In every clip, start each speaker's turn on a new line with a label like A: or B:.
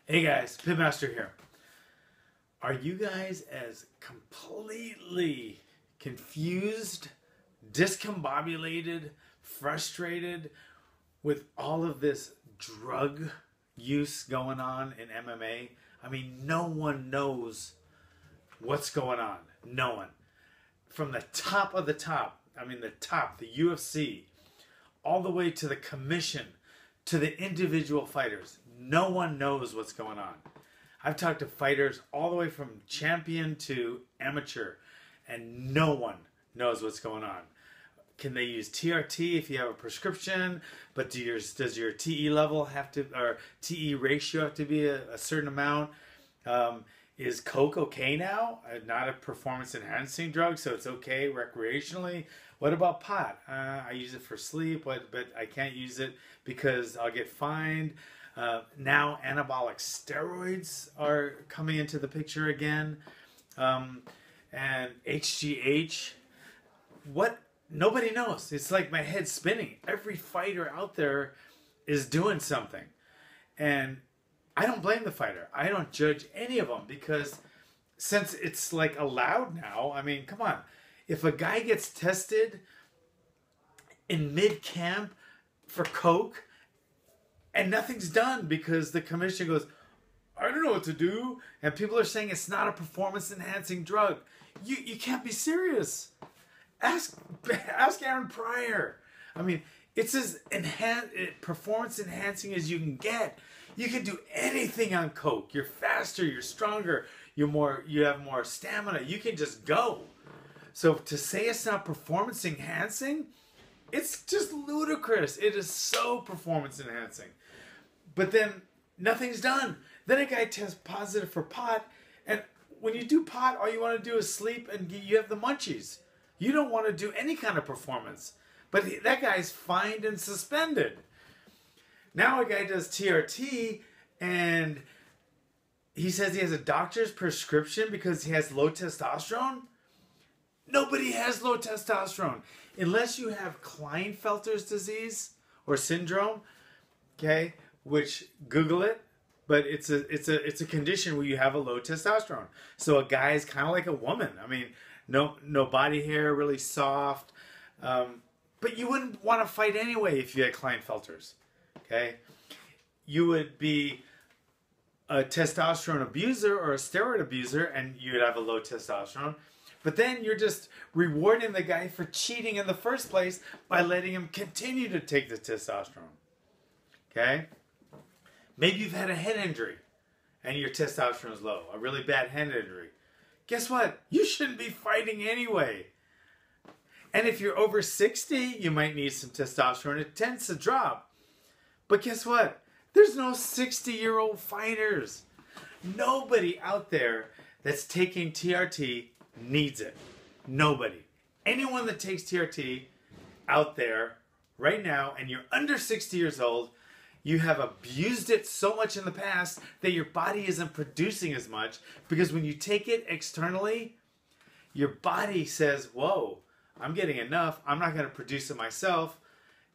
A: Hey guys, Pitmaster here. Are you guys as completely confused, discombobulated, frustrated with all of this drug use going on in MMA? I mean, no one knows what's going on. No one. From the top of the top, the UFC, all the way to the commission, to the individual fighters. No one knows what's going on. I've talked to fighters all the way from champion to amateur, and no one knows what's going on. Can they use TRT if you have a prescription? But does your TE level have to, or TE ratio have to be a certain amount? Is Coke okay now? Not a performance enhancing drug, so it's okay recreationally. What about pot? I use it for sleep, but I can't use it because I'll get fined. Now anabolic steroids are coming into the picture again. And HGH. What? Nobody knows. It's like my head's spinning. Every fighter out there is doing something. And I don't blame the fighter. I don't judge any of them because since it's like allowed now, I mean, come on. If a guy gets tested in mid-camp for Coke and nothing's done because the commission goes, I don't know what to do, and people are saying it's not a performance-enhancing drug, you can't be serious. Ask Aaron Pryor. I mean, it's as performance-enhancing as you can get. You can do anything on Coke. You're faster, you're stronger, you have more stamina. You can just go. So to say it's not performance enhancing, it's just ludicrous. It is so performance enhancing. But then nothing's done. Then a guy tests positive for pot, and when you do pot, all you want to do is sleep and you have the munchies. You don't want to do any kind of performance. But that guy's fined and suspended. Now a guy does TRT and he says he has a doctor's prescription because he has low testosterone. Nobody has low testosterone. Unless you have Klinefelter's disease or syndrome, okay, which Google it, but it's a condition where you have a low testosterone. So a guy is kind of like a woman. I mean, no body hair, really soft. But you wouldn't want to fight anyway if you had Klinefelter's. Okay? You would be a testosterone abuser or a steroid abuser and you'd have a low testosterone. But then you're just rewarding the guy for cheating in the first place by letting him continue to take the testosterone. Okay? Maybe you've had a head injury and your testosterone is low. A really bad head injury. Guess what? You shouldn't be fighting anyway. And if you're over 60, you might need some testosterone. It tends to drop. But guess what? There's no 60-year-old fighters. Nobody out there that's taking TRT needs it. Nobody. Anyone that takes TRT out there right now and you're under 60 years old, you have abused it so much in the past that your body isn't producing as much because when you take it externally, your body says, whoa, I'm getting enough. I'm not going to produce it myself.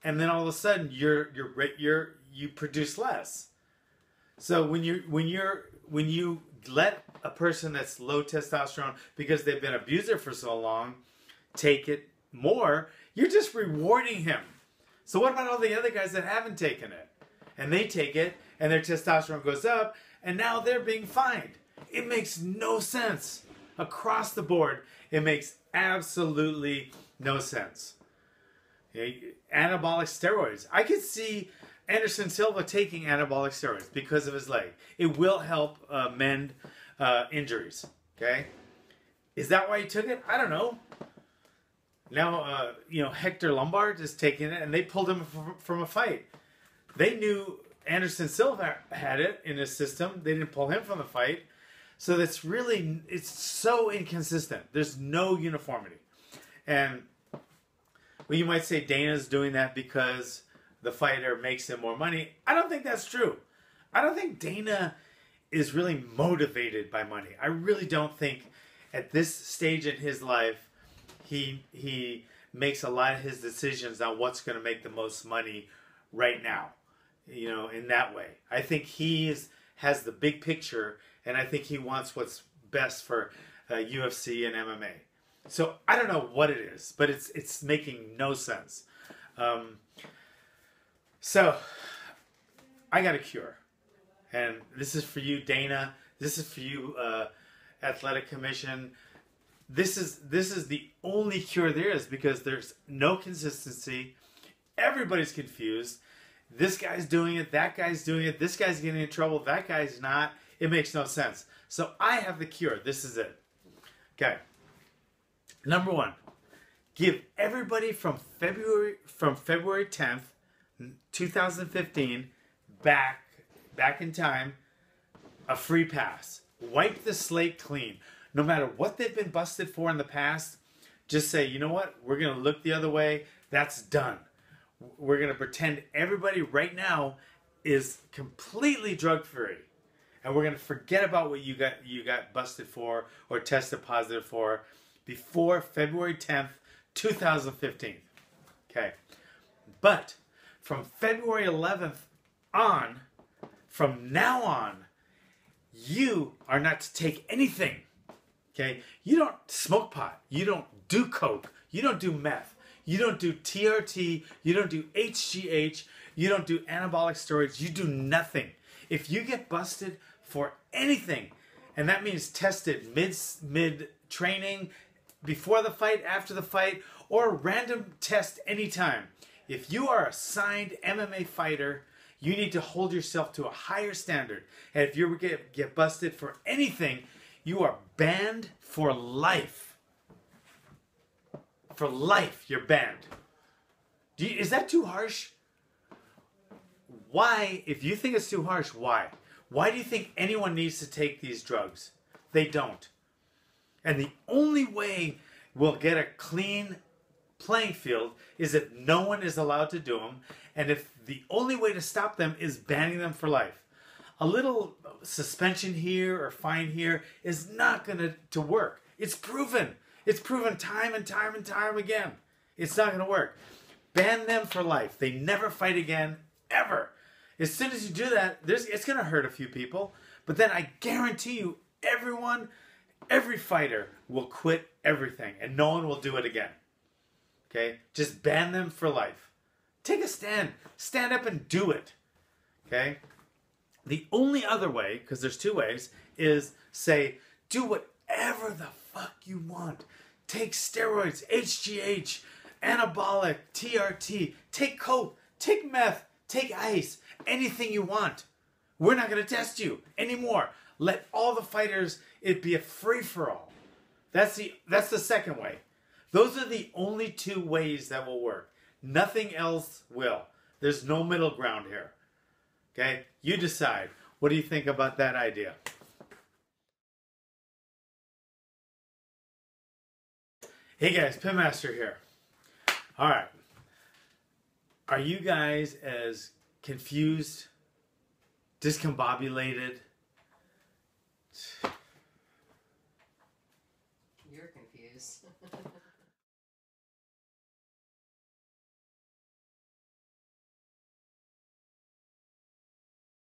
A: And then all of a sudden you produce less. So when you let a person that's low testosterone because they've been abuser for so long take it more, you're just rewarding him. So what about all the other guys that haven't taken it? And they take it and their testosterone goes up and now they're being fined. It makes no sense. Across the board, it makes absolutely no sense. Anabolic steroids. I could see Anderson Silva taking anabolic steroids because of his leg. It will help mend injuries. Okay? Is that why he took it? I don't know. Now, Hector Lombard is taking it, and they pulled him from a fight. They knew Anderson Silva had it in his system. They didn't pull him from the fight. So it's so inconsistent. There's no uniformity. And well, you might say Dana's doing that because the fighter makes him more money. I don't think that's true. I don't think Dana is really motivated by money. I really don't think at this stage in his life he makes a lot of his decisions on what's going to make the most money right now. In that way. I think he has the big picture, and I think he wants what's best for UFC and MMA. So I don't know what it is, but it's making no sense. So I got a cure, and this is for you, Dana. This is for you, Athletic Commission. This is the only cure there is, because there's no consistency. Everybody's confused. This guy's doing it. That guy's doing it. This guy's getting in trouble. That guy's not. It makes no sense. So I have the cure. This is it. Okay. Number one, give everybody from February 10th, 2015, back in time, a free pass. Wipe the slate clean. No matter what they've been busted for in the past, just say, you know what? We're going to look the other way. That's done. We're going to pretend everybody right now is completely drug-free. And we're going to forget about what you got busted for or tested positive for before February 10th, 2015. Okay. But from February 11th on, from now on, you are not to take anything. Okay? You don't smoke pot. You don't do coke. You don't do meth. You don't do TRT. You don't do HGH. You don't do anabolic steroids. You do nothing. If you get busted for anything, and that means tested mid training, before the fight, after the fight, or a random test anytime, if you are a signed MMA fighter, you need to hold yourself to a higher standard. And if you get busted for anything, you are banned for life. For life, you're banned. Is that too harsh? Why, if you think it's too harsh, why? Why do you think anyone needs to take these drugs? They don't. And the only way we'll get a clean playing field is if no one is allowed to do them, and if the only way to stop them is banning them for life. A little suspension here or fine here is not going to work. It's proven. It's proven time and time and time again. It's not going to work. Ban them for life. They never fight again, ever. As soon as you do that, it's going to hurt a few people, but then I guarantee you, every fighter will quit everything, and no one will do it again. Okay? Just ban them for life. Take a stand. Stand up and do it. Okay? The only other way, because there's two ways, is say, do whatever the fuck you want. Take steroids, HGH, anabolic, TRT, take coke, take meth, take ice, anything you want. We're not going to test you anymore. Let all the fighters, it be a free-for-all. That's the second way. Those are the only two ways that will work. Nothing else will. There's no middle ground here. Okay? You decide. What do you think about that idea? Hey guys, Pitmaster here. Alright. Are you guys as confused, discombobulated,